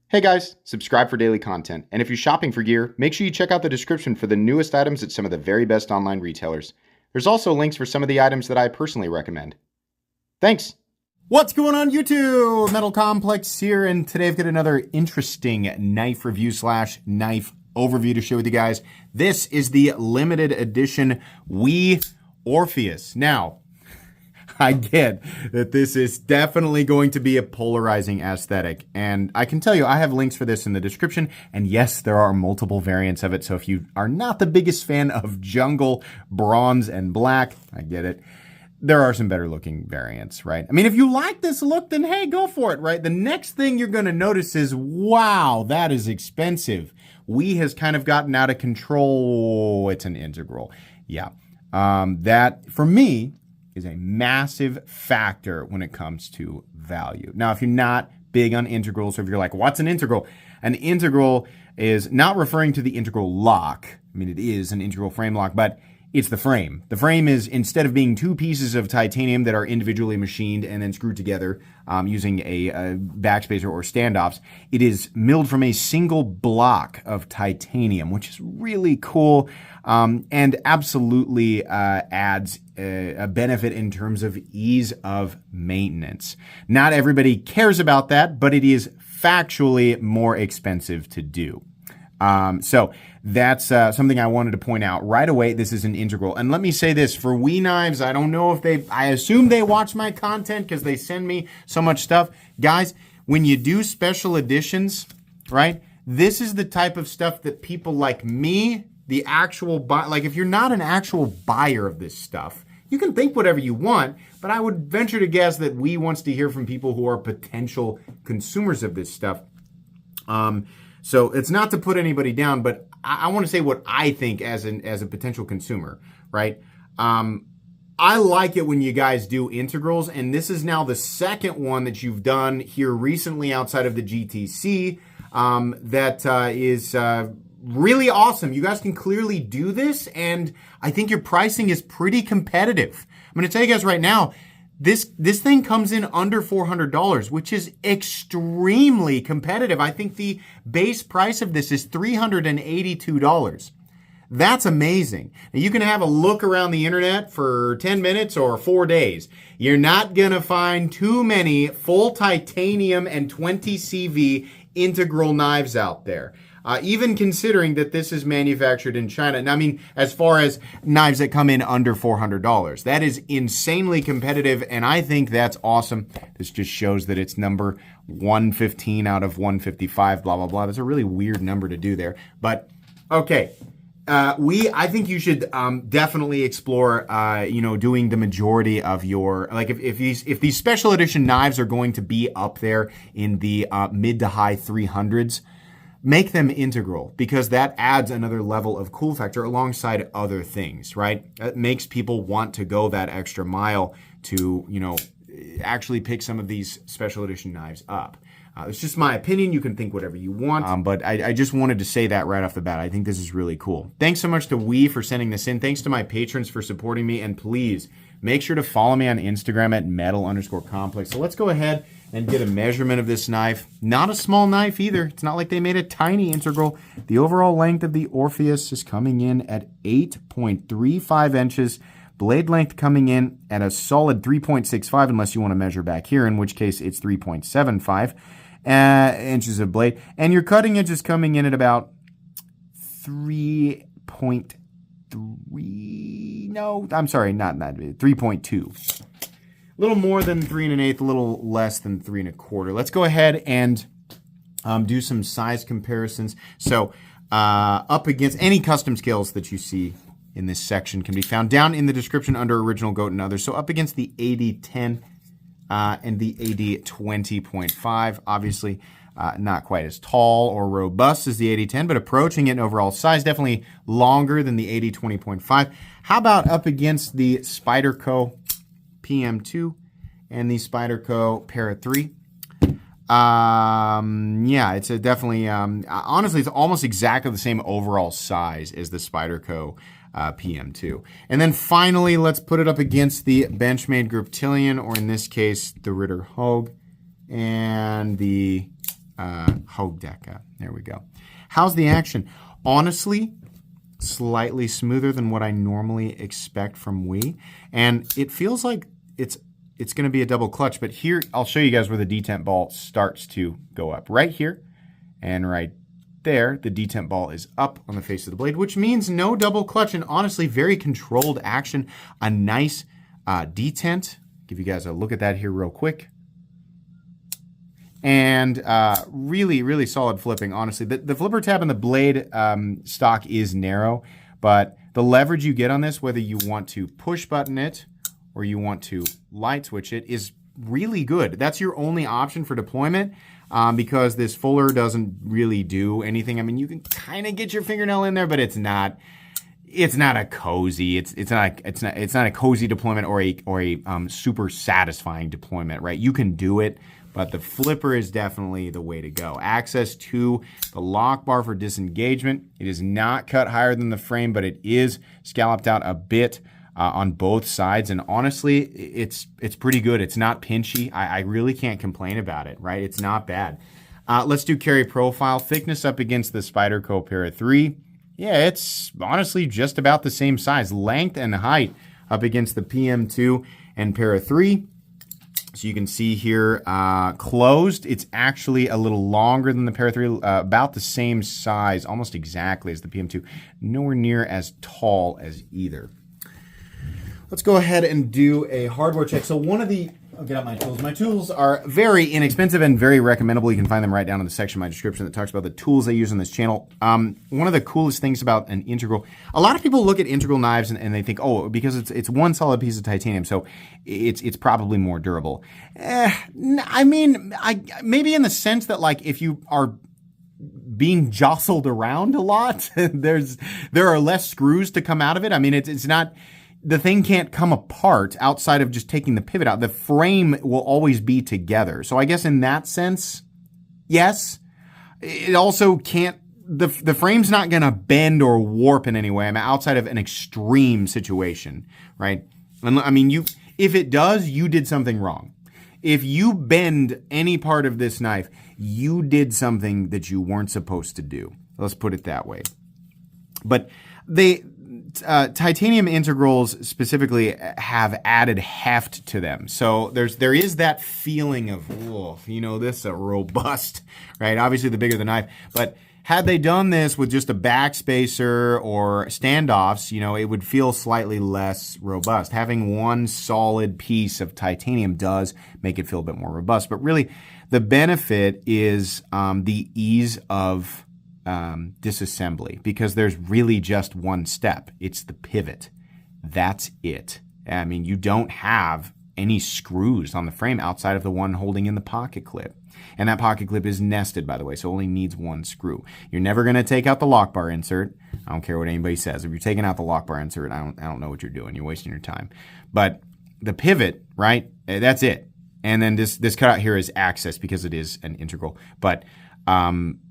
Hey guys, subscribe for daily content. And if you're shopping for gear, make sure you check out the description for the newest items at some of the very best online retailers. There's also links for some of the items that I personally recommend. Thanks! What's going on YouTube? Metal Complex here, and today I've got another interesting knife review / knife overview to share with you guys. This is the limited edition WE Orpheus. Now, I get that this is definitely going to be a polarizing aesthetic, and I can tell you I have links for this in the description, and yes, there are multiple variants of it, so if you are not the biggest fan of jungle, bronze, and black, I get it. There are some better looking variants, right? I mean, if you like this look, then hey, go for it, right? The next thing you're gonna notice is, wow, that is expensive. WE has kind of gotten out of control. It's an integral. Yeah, that, for me, is a massive factor when it comes to value. Now, if you're not big on integrals, or if you're like, what's an integral? An integral is not referring to the integral lock. I mean, it is an integral frame lock, but it's the frame. The frame is, instead of being two pieces of titanium that are individually machined and then screwed together using a backspacer or standoffs, it is milled from a single block of titanium, which is really cool and absolutely adds a benefit in terms of ease of maintenance. Not everybody cares about that, but it is factually more expensive to do. So that's something I wanted to point out right away. This is an integral. And let me say this, for WE knives, I don't know if I assume they watch my content because they send me so much stuff. Guys, when you do special editions, right, this is the type of stuff that people like me, the actual like if you're not an actual buyer of this stuff, you can think whatever you want, but I would venture to guess that WE wants to hear from people who are potential consumers of this stuff. So it's not to put anybody down, but I want to say what I think as a potential consumer, right? I like it when you guys do integrals, and this is now the second one that you've done here recently outside of the GTC that is really awesome. You guys can clearly do this, and I think your pricing is pretty competitive. I'm going to tell you guys right now, this thing comes in under $400, which is extremely competitive. I think the base price of this is $382. That's amazing. Now, you can have a look around the internet for 10 minutes or 4 days. You're not going to find too many full titanium and 20 CV integral knives out there. Even considering that this is manufactured in China. Now, I mean, as far as knives that come in under $400, that is insanely competitive, and I think that's awesome. This just shows that it's number 115 out of 155, blah, blah, blah. That's a really weird number to do there. But, okay. I think you should definitely explore, doing the majority of your, like if these special edition knives are going to be up there in the mid to high 300s, make them integral, because that adds another level of cool factor alongside other things, right? It makes people want to go that extra mile to, actually pick some of these special edition knives up. It's just my opinion. You can think whatever you want, but I just wanted to say that right off the bat. I think this is really cool. Thanks so much to WE for sending this in. Thanks to my patrons for supporting me, and please make sure to follow me on Instagram at metal_complex. So let's go ahead and get a measurement of this knife. Not a small knife either. It's not like they made a tiny integral. The overall length of the Orpheus is coming in at 8.35 inches. Blade length coming in at a solid 3.65, unless you want to measure back here, in which case it's 3.75 inches of blade. And your cutting edge is coming in at about 3.3, no, I'm sorry, not 3.2. A little more than 3 1/8, a little less than 3 1/4. Let's go ahead and do some size comparisons. So up against any custom scales that you see in this section can be found down in the description under Original Goat and others. So up against the AD10 and the AD20.5, obviously not quite as tall or robust as the AD10, but approaching it in overall size, definitely longer than the AD20.5. How about up against the Spyderco PM2 and the Spyderco Para 3? Yeah, it's a definitely, honestly, it's almost exactly the same overall size as the Spyderco PM2. And then finally, let's put it up against the Benchmade Griptilian, or in this case, the Ritter Hogue, and the Hogdeca. There we go. How's the action? Honestly, slightly smoother than what I normally expect from WE. And it feels like it's going to be a double clutch. But here, I'll show you guys where the detent ball starts to go up. Right here and right there, the detent ball is up on the face of the blade, which means no double clutch and honestly very controlled action. A nice detent. Give you guys a look at that here real quick. And really, really solid flipping, honestly. The flipper tab and the blade stock is narrow, but the leverage you get on this, whether you want to push button it or you want to light switch it, is really good. That's your only option for deployment because this fuller doesn't really do anything. I mean, you can kind of get your fingernail in there, but it's not a cozy. It's not a cozy deployment or a super satisfying deployment, right? You can do it, but the flipper is definitely the way to go. Access to the lock bar for disengagement. It is not cut higher than the frame, but it is scalloped out a bit on both sides. And honestly, it's pretty good. It's not pinchy. I really can't complain about it, right? It's not bad. Let's do carry profile. Thickness up against the Spyderco Para 3. Yeah, it's honestly just about the same size. Length and height up against the PM2 and Para 3. So you can see here, closed, it's actually a little longer than the Para 3, about the same size, almost exactly as the PM2. Nowhere near as tall as either. Let's go ahead and do a hardware check. So I'll get out my tools. My tools are very inexpensive and very recommendable. You can find them right down in the section of my description that talks about the tools I use on this channel. One of the coolest things about an integral, a lot of people look at integral knives and they think, oh, because it's one solid piece of titanium, so it's probably more durable. I mean, maybe in the sense that like if you are being jostled around a lot, there are less screws to come out of it. I mean, it's not. The thing can't come apart outside of just taking the pivot out. The frame will always be together. So I guess in that sense, yes. It also can't, the frame's not going to bend or warp in any way. I mean, outside of an extreme situation, right? I mean, if it does, you did something wrong. If you bend any part of this knife, you did something that you weren't supposed to do. Let's put it that way. But titanium integrals specifically have added heft to them. So there is that feeling of, oh, this is a robust, right? Obviously the bigger the knife, but had they done this with just a backspacer or standoffs, it would feel slightly less robust. Having one solid piece of titanium does make it feel a bit more robust, but really the benefit is the ease of disassembly, because there's really just one step. It's the pivot. That's it. I mean, you don't have any screws on the frame outside of the one holding in the pocket clip. And that pocket clip is nested, by the way, so it only needs one screw. You're never going to take out the lock bar insert. I don't care what anybody says. If you're taking out the lock bar insert, I don't know what you're doing. You're wasting your time. But the pivot, right? That's it. And then this cutout here is access because it is an integral. But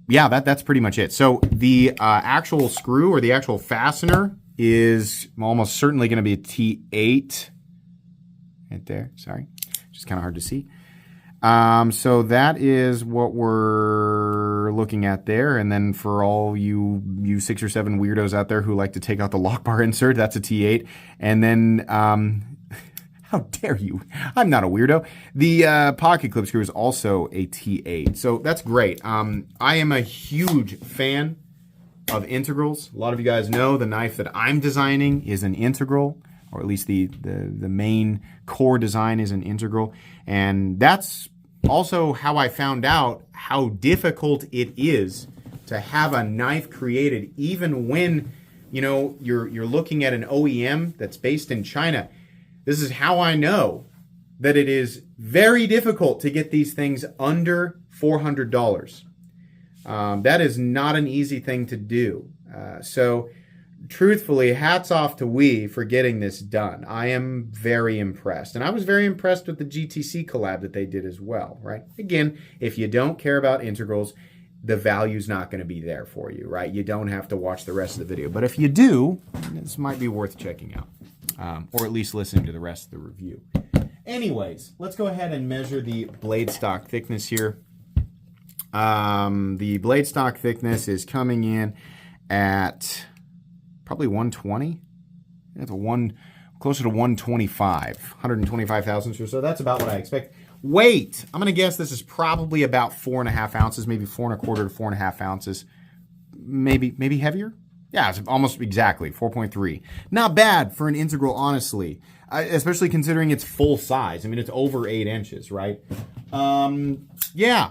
yeah, that's pretty much it. So the actual screw or the actual fastener is almost certainly going to be a T8 right there. Sorry, just kind of hard to see. So that is what we're looking at there. And then for all you 6 or 7 weirdos out there who like to take out the lock bar insert, that's a T8. And then how dare you? I'm not a weirdo. The pocket clip screw is also a T8. So that's great. I am a huge fan of integrals. A lot of you guys know the knife that I'm designing is an integral, or at least the main core design is an integral. And that's also how I found out how difficult it is to have a knife created, even when you're looking at an OEM that's based in China. This is how I know that it is very difficult to get these things under $400. That is not an easy thing to do. So truthfully, hats off to WE for getting this done. I am very impressed. And I was very impressed with the GTC collab that they did as well, right? Again, if you don't care about integrals, the value's not going to be there for you, right? You don't have to watch the rest of the video. But if you do, this might be worth checking out. Or at least listening to the rest of the review. Anyways, let's go ahead and measure the blade stock thickness here. The blade stock thickness is coming in at probably 120. It's closer to 125, 125 thousandths or so. That's about what I expect. Weight, I'm going to guess this is probably about 4.5 ounces, maybe 4.25 to 4.5 ounces. Maybe heavier? Yeah, it's almost exactly 4.3. Not bad for an integral, honestly, especially considering it's full size. I mean, it's over 8 inches, right? Yeah.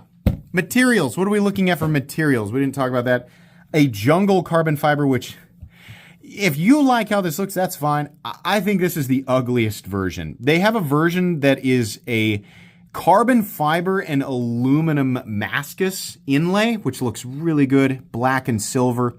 Materials. What are we looking at for materials? We didn't talk about that. A jungle carbon fiber, which, if you like how this looks, that's fine. I think this is the ugliest version. They have a version that is a carbon fiber and aluminum mascus inlay, which looks really good, black and silver.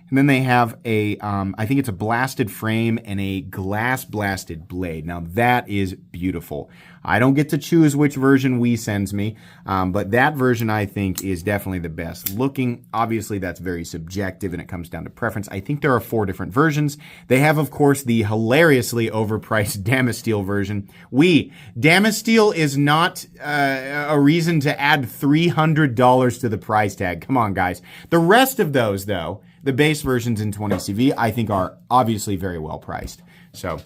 And then they have a, I think it's a blasted frame and a glass blasted blade. Now that is beautiful. I don't get to choose which version WE sends me, but that version I think is definitely the best looking. Obviously that's very subjective and it comes down to preference. I think there are 4 different versions. They have, of course, the hilariously overpriced Damasteel version. Damasteel is not a reason to add $300 to the price tag. Come on, guys. The rest of those, though, the base versions in 20CV, I think are obviously very well priced. So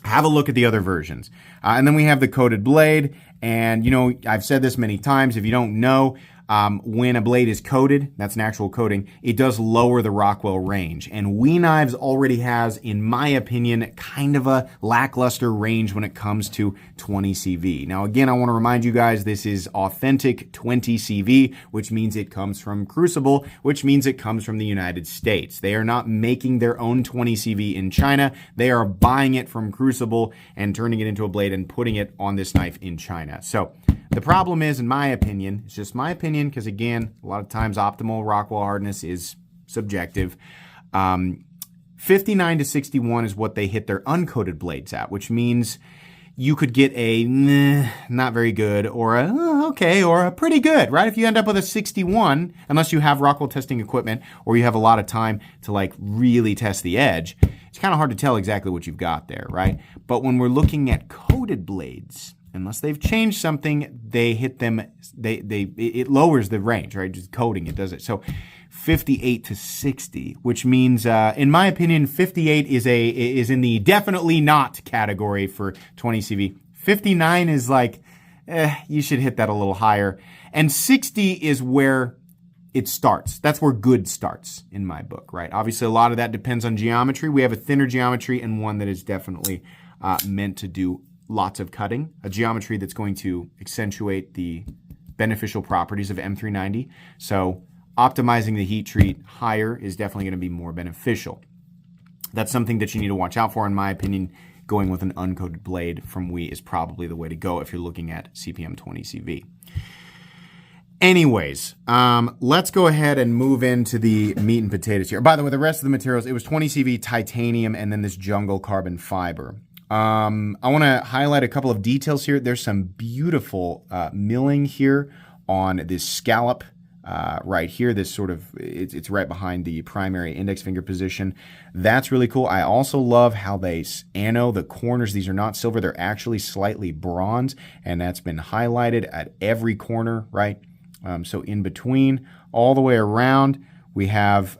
have a look at the other versions. And then we have the coated blade. And, you know, I've said this many times. If you don't know, when a blade is coated, that's an actual coating, it does lower the Rockwell range. And WE Knives already has, in my opinion, kind of a lackluster range when it comes to 20 CV. Now, again, I want to remind you guys, this is authentic 20 CV, which means it comes from Crucible, which means it comes from the United States. They are not making their own 20 CV in China. They are buying it from Crucible and turning it into a blade and putting it on this knife in China. So the problem is, in my opinion, it's just my opinion, because again, a lot of times optimal Rockwell hardness is subjective. 59 to 61 is what they hit their uncoated blades at, which means you could get a not very good or a okay or a pretty good, right? If you end up with a 61, unless you have Rockwell testing equipment or you have a lot of time to like really test the edge, it's kind of hard to tell exactly what you've got there, right? But when we're looking at coated blades, unless they've changed something, they hit them, it lowers the range, right? Just coating, it does it. So 58 to 60, which means, in my opinion, 58 is in the definitely not category for 20 CV. 59 is like, you should hit that a little higher. And 60 is where it starts. That's where good starts in my book, right? Obviously, a lot of that depends on geometry. We have a thinner geometry and one that is definitely meant to do lots of cutting, a geometry that's going to accentuate the beneficial properties of M390. So optimizing the heat treat higher is definitely going to be more beneficial. That's something that you need to watch out for, in my opinion. Going with an uncoated blade from WE is probably the way to go if you're looking at CPM 20 CV. Anyways, let's go ahead and move into the meat and potatoes here. By the way, the rest of the materials, it was 20 CV titanium and then this jungle carbon fiber. I want to highlight a couple of details here. There's some beautiful milling here on this scallop right here. This sort of, it's right behind the primary index finger position. That's really cool. I also love how they anno the corners. These are not silver. They're actually slightly bronze, and that's been highlighted at every corner, right? So in between, all the way around, we have,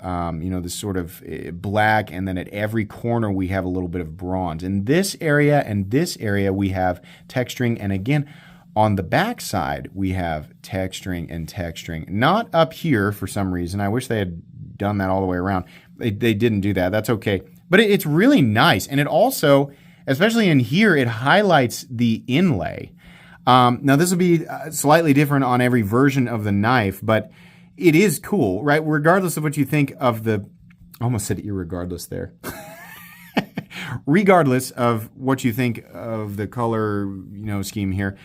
this sort of black, and then at every corner we have a little bit of bronze. In this area and this area we have texturing, and again, on the back side we have texturing and texturing. Not up here for some reason. I wish they had done that all the way around. They didn't do that. That's okay. But it's really nice, and it also, especially in here, it highlights the inlay. Now this will be slightly different on every version of the knife, but it is cool, right? Regardless of what you think of the, I almost said irregardless there. Regardless of what you think of the color, scheme here,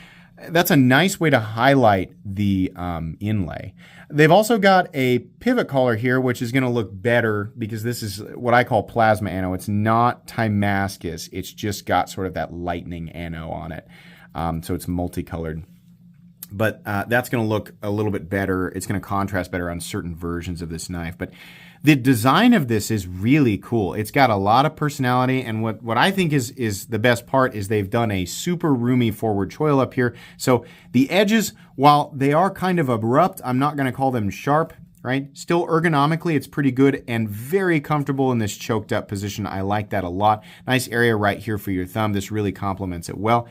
that's a nice way to highlight the inlay. They've also got a pivot collar here, which is going to look better because this is what I call plasma anno. It's not Damascus. It's just got sort of that lightning anno on it. So it's multicolored. but that's going to look a little bit better. It's going to contrast better on certain versions of this knife. But the design of this is really cool. It's got a lot of personality, and what I think is the best part is they've done a super roomy forward choil up here. So the edges, while they are kind of abrupt, I'm not going to call them sharp, right? Still ergonomically, it's pretty good and very comfortable in this choked up position. I like that a lot. Nice area right here for your thumb. This really complements it well.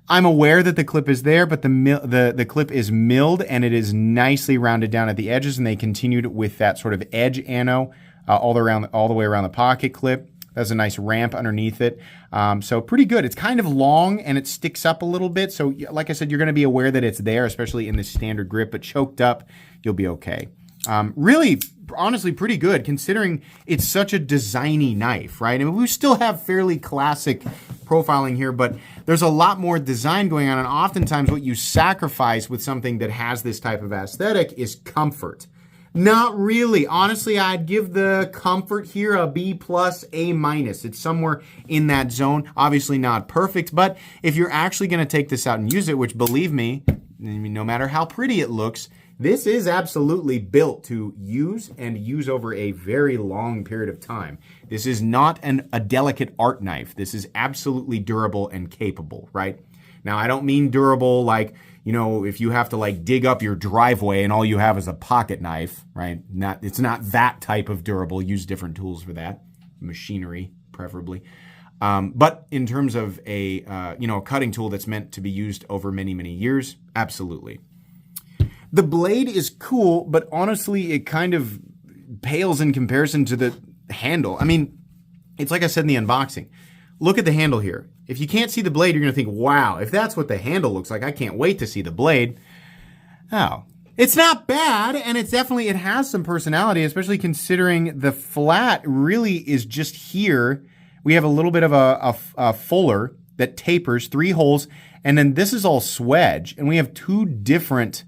I'm aware that the clip is there, but the clip is milled and it is nicely rounded down at the edges, and they continued with that sort of edge ano all the way around the pocket clip. That's a nice ramp underneath it. So pretty good. It's kind of long and it sticks up a little bit. So like I said, you're going to be aware that it's there, especially in the standard grip, but choked up, you'll be okay. Really, honestly, pretty good considering it's such a designy knife, right? I mean, we still have fairly classic profiling here, but there's a lot more design going on, and oftentimes what you sacrifice with something that has this type of aesthetic is comfort. Not really. Honestly, I'd give the comfort here a B plus, A minus. It's somewhere in that zone. Obviously not perfect, but if you're actually going to take this out and use it, which believe me, no matter how pretty it looks, this is absolutely built to use and use over a very long period of time. This is not a delicate art knife. This is absolutely durable and capable, right? Now, I don't mean durable like, you know, if you have to like dig up your driveway and all you have is a pocket knife, right? It's not that type of durable. Use different tools for that, machinery preferably. But in terms of a cutting tool that's meant to be used over many, many years, absolutely. The blade is cool, but honestly, it kind of pales in comparison to the handle. I mean, it's like I said in the unboxing. Look at the handle here. If you can't see the blade, you're going to think, wow, if that's what the handle looks like, I can't wait to see the blade. Oh, it's not bad, and it has some personality, especially considering the flat really is just here. We have a little bit of a fuller that tapers, 3 holes, and then this is all swedge, and we have 2 different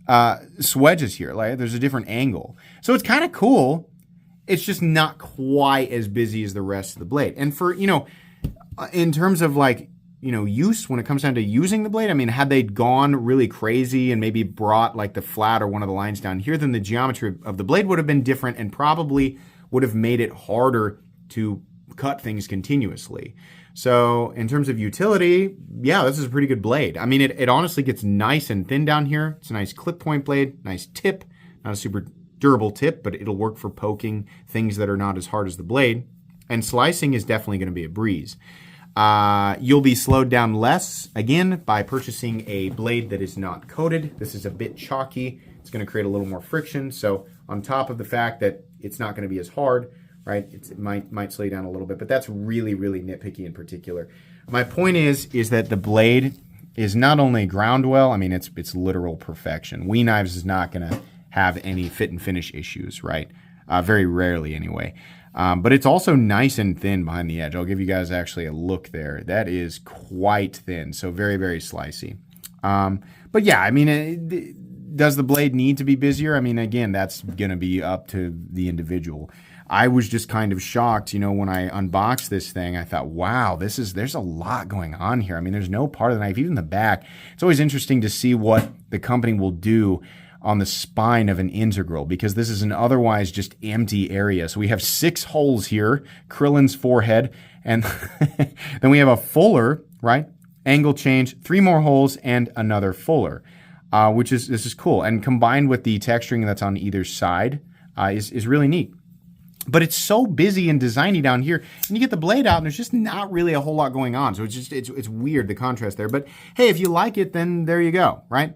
swedges here. Like there's a different angle. So it's kind of cool. It's just not quite as busy as the rest of the blade. And for, in terms of like, use, when it comes down to using the blade, I mean, had they gone really crazy and maybe brought like the flat or one of the lines down here, then the geometry of the blade would have been different and probably would have made it harder to cut things continuously. So in terms of utility, yeah, this is a pretty good blade. I mean, it honestly gets nice and thin down here. It's a nice clip point blade, nice tip, not a super durable tip, but it'll work for poking things that are not as hard as the blade. And slicing is definitely going to be a breeze. You'll be slowed down less, again, by purchasing a blade that is not coated. This is a bit chalky. It's going to create a little more friction. So on top of the fact that it's not going to be as hard, right? It might slow you down a little bit, but that's really, really nitpicky in particular. My point is that the blade is not only ground well, I mean, it's literal perfection. WE Knives is not going to have any fit and finish issues, right? Very rarely anyway. But it's also nice and thin behind the edge. I'll give you guys actually a look there. That is quite thin, so very, very slicey. But yeah, I mean, does the blade need to be busier? I mean, again, that's going to be up to the individual. I was just kind of shocked, when I unboxed this thing, I thought, wow, there's a lot going on here. I mean, there's no part of the knife, even the back. It's always interesting to see what the company will do on the spine of an integral, because this is an otherwise just empty area. So we have 6 holes here, Krillin's forehead, and then we have a fuller, right? Angle change, 3 more holes, and another fuller, this is cool. And combined with the texturing that's on either side is really neat. But it's so busy and designy down here, and you get the blade out, and there's just not really a whole lot going on. So it's weird, the contrast there. But hey, if you like it, then there you go, right?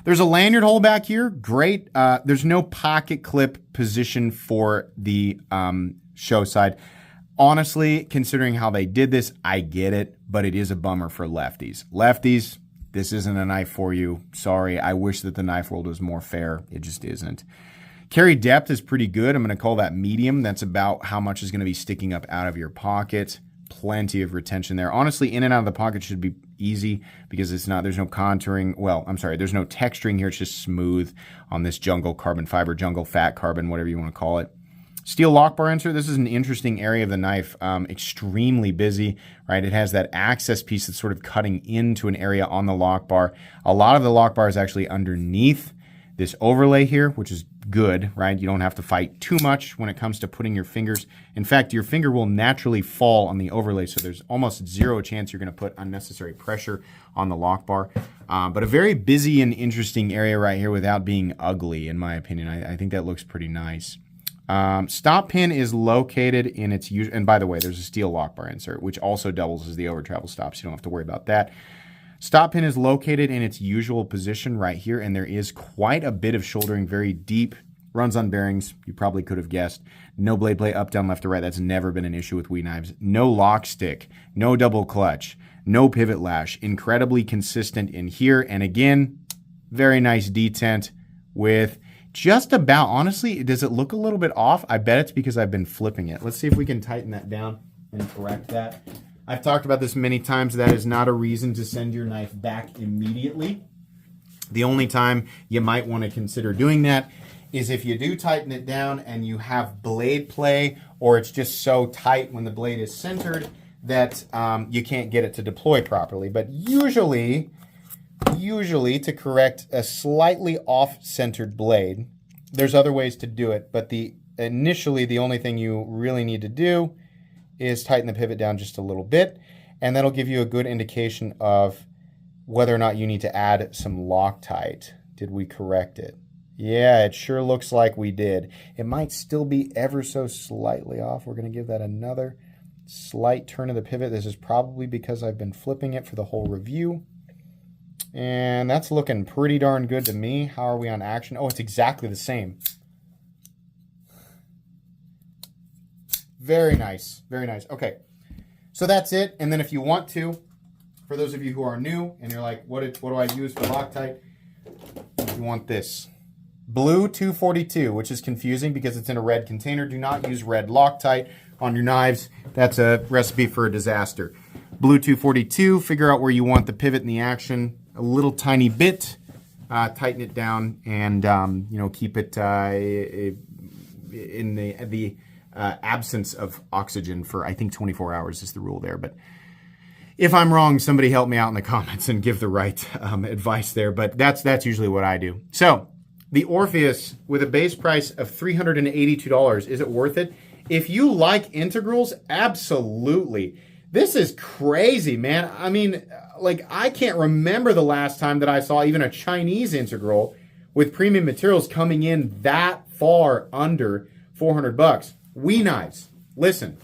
There's a lanyard hole back here, great. There's no pocket clip position for the show side. Honestly, considering how they did this, I get it, but it is a bummer for lefties. Lefties, this isn't a knife for you. Sorry, I wish that the knife world was more fair. It just isn't. Carry depth is pretty good. I'm going to call that medium. That's about how much is going to be sticking up out of your pocket. Plenty of retention there. Honestly, in and out of the pocket should be easy because there's no contouring. Well, I'm sorry, there's no texturing here. It's just smooth on this jungle carbon fiber, jungle fat carbon, whatever you want to call it. Steel lock bar insert. This is an interesting area of the knife. Extremely busy, right? It has that access piece that's sort of cutting into an area on the lock bar. A lot of the lock bar is actually underneath this overlay here, which is good, right? You don't have to fight too much when it comes to putting your fingers. In fact, your finger will naturally fall on the overlay, so there's almost zero chance you're going to put unnecessary pressure on the lock bar. But a very busy and interesting area right here without being ugly, in my opinion. I think that looks pretty nice. Stop pin is located in its usual, and by the way, there's a steel lock bar insert, which also doubles as the over travel stop, so you don't have to worry about that. Stop pin is located in its usual position right here, and there is quite a bit of shouldering, very deep, runs on bearings, you probably could have guessed. No blade play up, down, left, or right. That's never been an issue with WE knives. No lock stick, no double clutch, no pivot lash. Incredibly consistent in here, and again, very nice detent with just about, honestly, does it look a little bit off? I bet it's because I've been flipping it. Let's see if we can tighten that down and correct that. I've talked about this many times. That is not a reason to send your knife back immediately. The only time you might want to consider doing that is if you do tighten it down and you have blade play, or it's just so tight when the blade is centered that you can't get it to deploy properly. But usually to correct a slightly off-centered blade, there's other ways to do it, but initially the only thing you really need to do is tighten the pivot down just a little bit, and that'll give you a good indication of whether or not you need to add some Loctite. Did we correct it? Yeah, it sure looks like we did. It might still be ever so slightly off. We're going to give that another slight turn of the pivot. This is probably because I've been flipping it for the whole review. And that's looking pretty darn good to me. How are we on action? Oh, it's exactly the same. Very nice. Very nice. Okay. So that's it. And then if you want to, for those of you who are new and you're like, what do I use for Loctite? You want this. Blue 242, which is confusing because it's in a red container. Do not use red Loctite on your knives. That's a recipe for a disaster. Blue 242, figure out where you want the pivot and the action a little tiny bit. Tighten it down and, keep it in the absence of oxygen for, I think, 24 hours is the rule there. But if I'm wrong, somebody help me out in the comments and give the right advice there. But that's usually what I do. So the Orpheus with a base price of $382, is it worth it? If you like integrals, absolutely. This is crazy, man. I mean, like, I can't remember the last time that I saw even a Chinese integral with premium materials coming in that far under $400. WE knives, listen,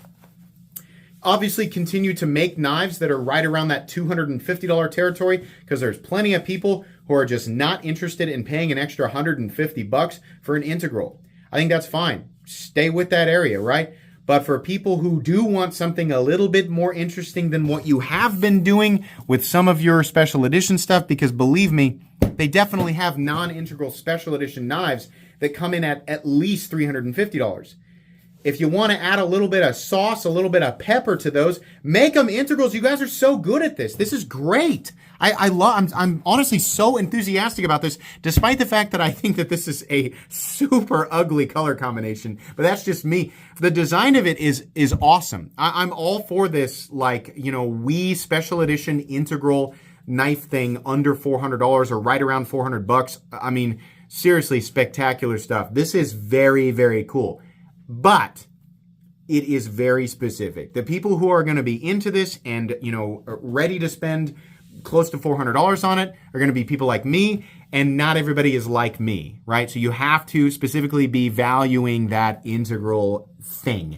obviously continue to make knives that are right around that $250 territory, because there's plenty of people who are just not interested in paying an extra $150 for an integral. I think that's fine. Stay with that area, right? But for people who do want something a little bit more interesting than what you have been doing with some of your special edition stuff, because believe me, they definitely have non-integral special edition knives that come in at least $350. If you want to add a little bit of sauce, a little bit of pepper to those, make them integrals. You guys are so good at this. This is great. I'm honestly so enthusiastic about this, despite the fact that I think that this is a super ugly color combination. But that's just me. The design of it is awesome. I'm all for this, like, WE special edition integral knife thing under $400 or right around $400. I mean, seriously, spectacular stuff. This is very, very cool. But it is very specific. The people who are going to be into this and, ready to spend close to $400 on it are going to be people like me, and not everybody is like me, right? So you have to specifically be valuing that integral thing.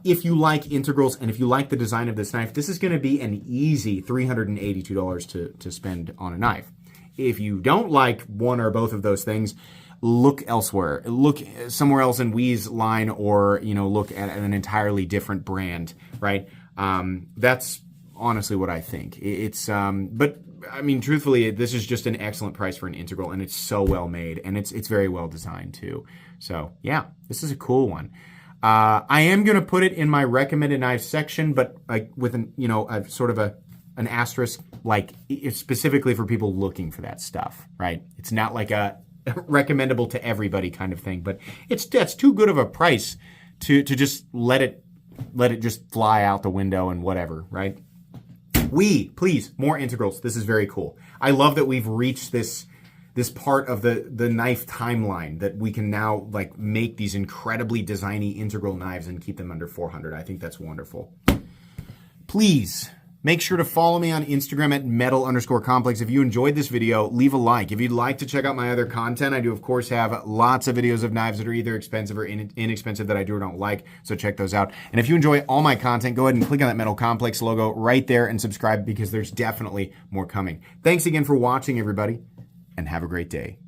If you like integrals and if you like the design of this knife, this is going to be an easy $382 to spend on a knife. If you don't like one or both of those things, look elsewhere. Look somewhere else in WE's line, or look at an entirely different brand, right? That's honestly what I think. But I mean, truthfully, this is just an excellent price for an integral, and it's so well made, and it's very well designed too. So yeah, this is a cool one. I am going to put it in my recommended knives section, but with a sort of an asterisk, like it's specifically for people looking for that stuff, right? It's not like a recommendable to everybody kind of thing. But that's too good of a price to just let it just fly out the window and whatever, right? Please, more integrals. This is very cool. I love that we've reached this part of the knife timeline that we can now like make these incredibly designy integral knives and keep them under 400. I think that's wonderful. Please make sure to follow me on Instagram at metal_complex. If you enjoyed this video, leave a like. If you'd like to check out my other content, I do, of course, have lots of videos of knives that are either expensive or inexpensive that I do or don't like, so check those out. And if you enjoy all my content, go ahead and click on that Metal Complex logo right there and subscribe because there's definitely more coming. Thanks again for watching, everybody, and have a great day.